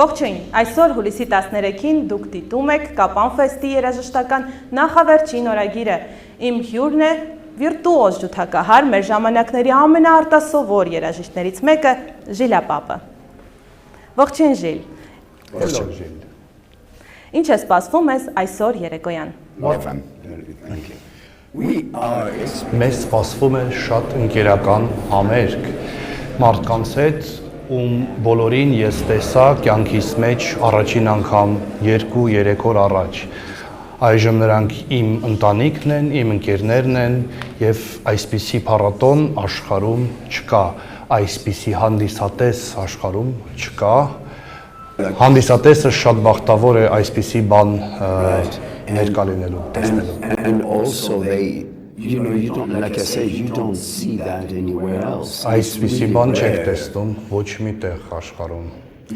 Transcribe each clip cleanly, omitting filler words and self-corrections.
Ողջույն, այսօր հուլիսի 13-ին դուք դիտում եք Կապան ֆեստի երաժշտական նախավերջին օրագիրը։ Իմ հյուրն է վիրտուոզ ջութակահար, մեր ժամանակների ամենաարտասովոր երաժիշտներից մեկը Ժիլ Ապապը։ Ողջույն Ժիլ։ Ողջույն Ժիլ։ Ինչ է սպասվում ես այսօր երեկոյան։ Մեզ սպասվում է շատ ընկերական համերգ մարդկանց հետ, ում բոլորին ես տեսա կյանքիս մեջ առաջին անգամ 2-3 օր առաջ։ Այժմ նրանք իմ ընտանիքն են, իմ ընկերներն են եւ այսպիսի փառատոն աշխարհում չկա, այսպիսի հանդիսատես աշխարհում չկա։ Հանդիսատեսը շատ բախտավոր է այսպիսի բան ներկա լինելու, տեսնելու։ And also you don't, like I said, you don't see that anywhere else. Այսպիսի բան չեք տեսնում ոչ մի տեղ աշխարհում։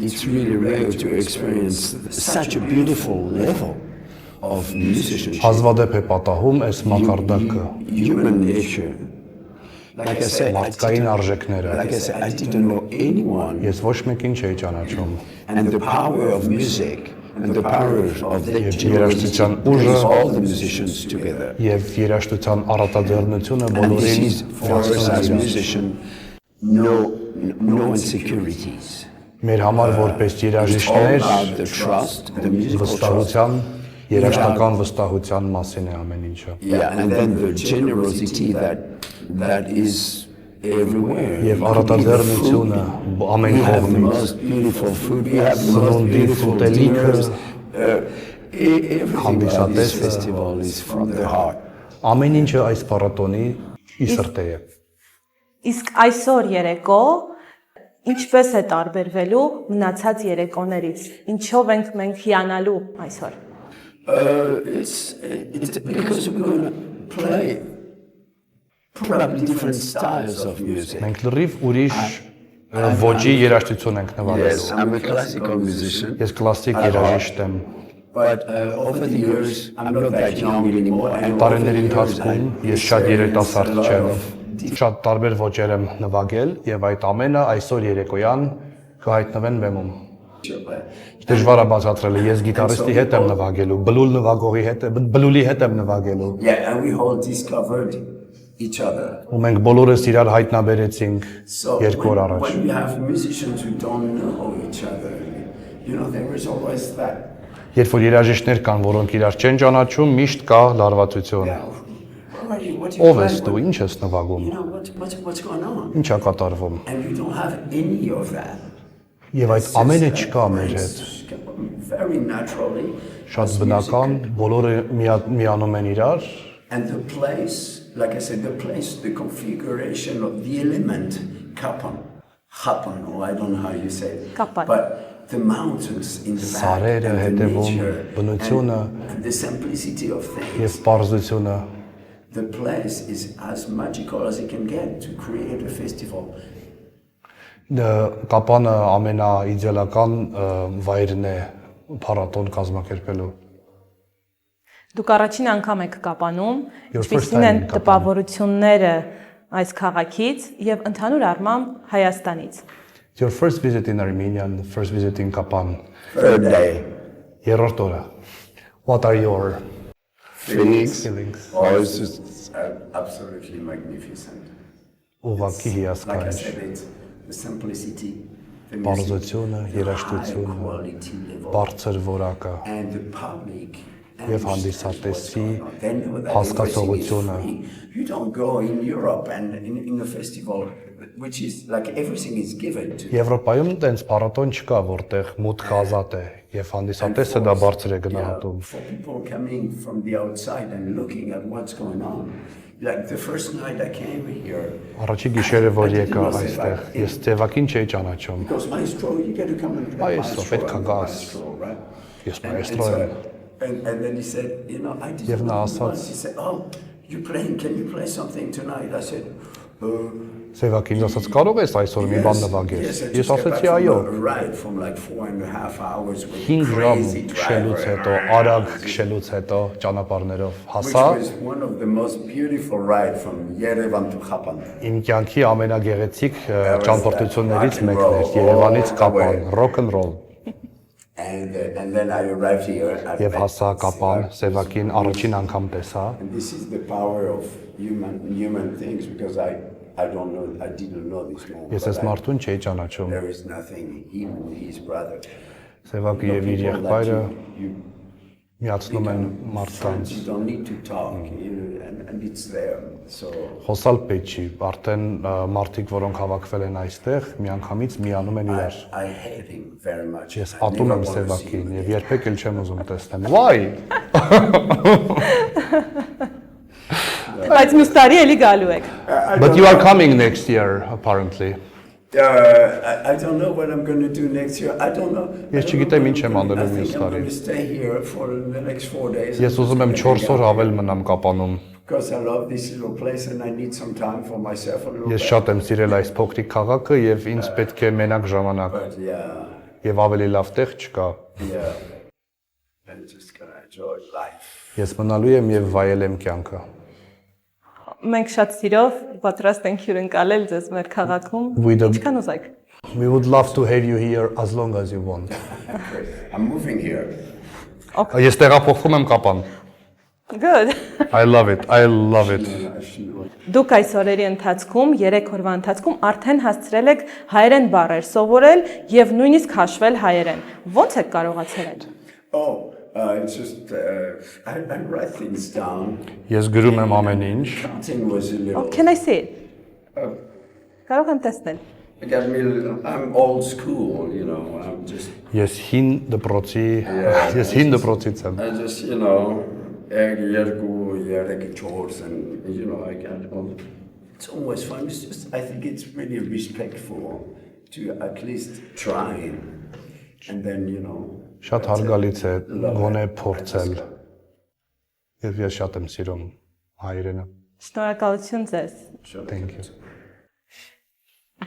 It's really rare to experience such a beautiful level of musicianship. Հազվադեպ է պատահում այս մակարդակը։ Human nature. Like I said, մարդկային արժեքները։ Like I said, I didn't know anyone. Ես ոչ մեկին չէի ճանաչում։ And the power of music and the power of the երաժշտության ուժը, all the musicians together. Եվ երաժշտության առատաձեռնությունը բոլորին for us as musician, no insecurities. Մեր համար որպես երաժիշտներ The trust, the musical trust. վստահության, երաժշտական վստահության մասին է ամեն ինչը։ Yeah, and then the generosity that is everywhere. Եւ առատաձեռնությունը ամեն We have the կողմից, most beautiful food. We have the most սնունդի, beautiful ուտելիքը, dinners. Everything about this հանդիսատեսը, festival is from the heart. ամեն ինչը այս փառատոնի ի սրտե է։ Իսկ այսօր երեկո ինչպես է տարբերվելու մնացած երեկոներից։ Ինչով ենք մենք հիանալու այսօր։ It's because we're going to play probably different styles of music. Մենք լրիվ ուրիշ ոճի երաժշտություն ենք Yes, նվագելու։ I'm a classical musician, Ես կլասիկ երաժիշտ եմ։ but over the years, I'm not that young anymore. And Տարիների ընթացքում ես շատ երիտասարդ չեմ։ Շատ տարբեր ոճեր եմ նվագել եւ այդ ամենը այսօր երեկոյան կհայտնվեն բեմում։ Դժվար է բացատրել, ես գիտարիստի հետ եմ նվագելու, բլուլի հետ եմ նվագելու։ Yeah, and we all discovered each other. Ու մենք բոլորս իրար հայտնաբերեցինք So 2 օր առաջ։ when we have musicians who don't know each other, there is always that. Երբ որ երաժիշտներ կան, որոնք իրար չեն ճանաչում, միշտ կա լարվածություն։ What Ով ես դու, ինչ ես նվագում, what's going on? ինչ է կատարվում։ And you don't have any of that. Եվ այդ ամենը չկա մեր հետ։ Very naturally. Շատ բնական, բոլորը միանում են իրար։ And the place, like I said, the configuration of the element, happen, or I don't know how you say it. Kapan. But the mountains in the back, Սարերը and the հետևում, nature, բնությունը and the simplicity of things. եւ պարզությունը։ The place is as magical as it can get to create a festival. Կապանը ամենաիդեալական վայրն է փառատոն կազմակերպելու։ Դուք առաջին անգամ եք Կապանում, Your first ինչպիսին են time in Kapan. տպավորությունները այս քաղաքից եւ ընդհանուր առմամբ Հայաստանից։ Your first visit in Armenia and first visit in Kapan. Third day, Երրորդ օրը։ What are your feelings. feelings? Oh, it's just absolutely magnificent. Ուղղակի Like I հիասքանչ։ said, it's the simplicity, the Պարզությունը, music, the high երաժշտությունը, quality level, բարձր որակը and the public. եւ հանդիսատեսի հասկացողությունը։ հասկացողությունը։ You don't go in Europe and in a festival which is like everything is given to you. Եվրոպայում տենց փառատոն չկա, որտեղ մուտքը ազատ է եւ հանդիսատեսը դա բարձր է գնահատում։ For people coming from the outside and looking at what's going on. Like the first night I came here. Առաջի գիշերը որ եկա այստեղ, ես ձևակին չէի ճանաչում։ Because maestro, you get to come and play Maestro, maestro, պետք է I'm the գաս։ maestro, right? Ես And maestro so- եմ։ And then he said, I Եվ didn't նա know ասաց, once. He said, oh, you playing, can you play something tonight? I said, Ձևակին ասաց կարող ես այսօր մի բան նվագես։ Ես ասացի այո։ 5 ժամ քշելուց հետո, արագ քշելուց հետո ճանապարհներով հասա։ Իմ կյանքի ամենագեղեցիկ ճամփորդություններից մեկն էր Երևանից Կապան, rock and roll։ And then I arrived here. Եվ հասա Կապան, Սևակին առաջին անգամ տեսա։ And this is the power of human things because I don't know, I didn't know this moment. Ես այս մարդուն չէի ճանաչում։ There is nothing, him and his brother. Սևակը եւ իր եղբայրը You միացնում են մարդկանց։ you don't need to talk, and it's there. So Խոսալ պետք չի, արդեն մարդիկ, որոնք հավաքվել են այստեղ, միանգամից միանում են իրար։ I hate him very much. Ես I ատում never եմ want to see Սևակին him եւ again. երբեք էլ չեմ ուզում տեսնեմ։ Why? Բայց մյուս տարի էլի գալու եք։ But you are coming next year apparently. I don't know what I'm going to do next year. I don't know. Ես չգիտեմ ինչ եմ I անելու think մյուս I'm տարի։ going to stay here for the next 4 days. Ես ուզում եմ 4 օր ավել մնամ Կապանում։ Because I love this little place and I need some time for myself a little Ես bit. շատ եմ սիրել այս փոքրիկ քաղաքը եւ ինձ պետք է մենակ ժամանակ But yeah, եւ ավելի լավ տեղ չկա։ yeah. I'm just going to enjoy life. Ես մնալու եմ եւ վայելեմ կյանքը։ Մենք շատ սիրով պատրաստ ենք հյուրընկալել ձեզ մեր քաղաքում։ Ինչքան ուզեք։ We would love to have you here as long as you want. I'm moving here. Ես տեղափոխվում եմ Կապան։ Good. I love it. I love it. Դուք այս օրերի ընթացքում, 3 օրվա ընթացքում արդեն հասցրել եք հայերեն բառեր սովորել եւ նույնիսկ հաշվել հայերեն։ Ո՞նց եք կարողացել այդ։ Oh, it's just, I write things down. Ես գրում եմ ամեն ինչ։ Counting was a little. Can I see it? Կարող եմ տեսնել։ I'm old school, you know, I'm just, Ես հին դպրոցից եմ։ I just, you know, երկու, երեք, չորս, and, you know, I got all. It's always fun. It's just, I think it's really respectful to at least try, and then, you know. Շատ հարգալից է գոնե փորձել։ Եվ ես շատ եմ սիրում հայերենը։ Շնորհակալություն ձեզ։ Thank you.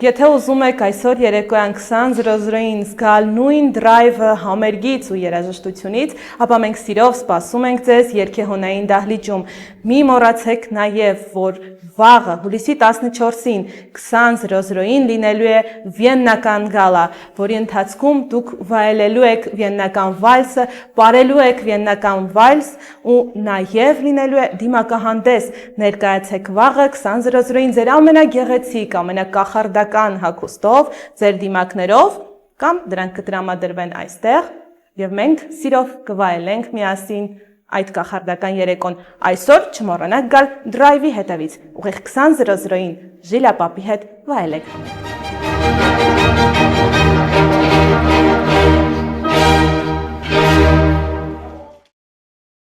Եթե ուզում եք այսօր երեկոյան 20:00-ին զգալ նույն դրայվը համերգից ու երաժշտությունից, ապա մենք սիրով սպասում ենք ձեզ երգեհոնային դահլիճում։ Մի մոռացեք նաև, որ վաղը հուլիսի 14-ին 20:00-ին լինելու է վիեննական գալա, որի ընթացքում դուք վայելելու եք վիեննական վալսը, ապրելու եք վիեննական վալս ու նաև լինելու է դիմակահանդես։ Ներկայացեք վաղը 20:00-ին ձեր ամենագեղեցիկ, ամենակախարդական հագուստով, ձեր դիմակներով կամ դրանք կտրամադրվեն այստեղ եւ մենք սիրով կվայելենք միասին այդ կախարդական երեկոն։ Այսօր չմոռանաք գալ դրայվի հետևից, ուղիղ 20:00-ին Ժիլա պապի հետ վայելեք։